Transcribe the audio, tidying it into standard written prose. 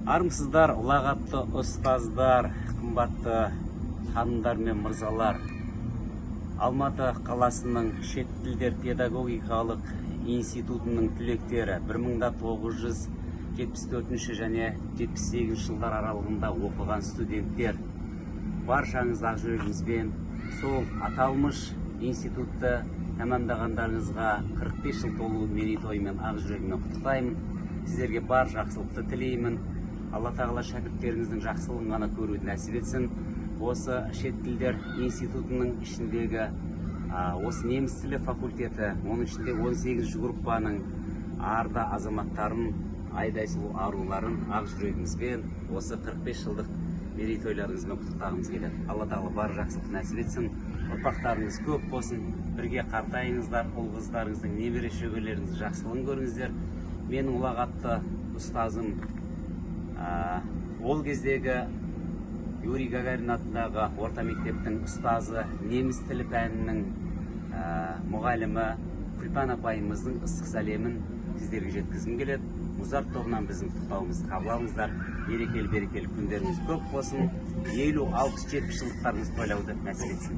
Армысыздар, ұлағатты ұстаздар, қымбатты ханымдар мен мырзалар. Алматы қаласының шет тілдер педагогикалық институтының түлектері 1974 және 78 жылдар аралығында оқыған студенттер. Баршаңыз ақ жүрегіңізбен сол аталмыш институтты тәмамдағандарыңызға 45 жыл толу мерейтойымен ақ жүрегіммен құттықтаймын. Сіздерге бар жақсылықты тілеймін. Алла тағала шәкірттеріңіздің жақсылығын ғана көруді нәсіп етсін. Осы шет тілдер институтының ішіндегі осы неміс тілі факультеті, оның ішінде 18 группаның арда азаматтарын, айдай сұлу аруларын ақ жүрегімізбен осы 45 жылдық мерейтойларыңызбен құттықтағымыз келеді. Алла тағала бар жақсылықты нәсіп етсін. Ұрпақтарыңыз көп болсын. Бірге қартайыңыздар, ұл-қыздарыңыздың, немере шөберелеріңіздің жақсылығын көріңіздер. Менің ұлағатты ұстазым ол кездегі Юрий Гагарин атындағы орта мектептің ұстазы, неміс тілі пәнінің мұғалімі Күлпан апайымыздың ыстық сәлемін сіздерге жеткізгім келеді. Музарт тобынан біздің құттықтауымызды қабыл алыңыздар. Берекелі күндеріңіз көп болсын. 50, 60, 70 жылдықтарыңыз тойлауды нәсіп етсін.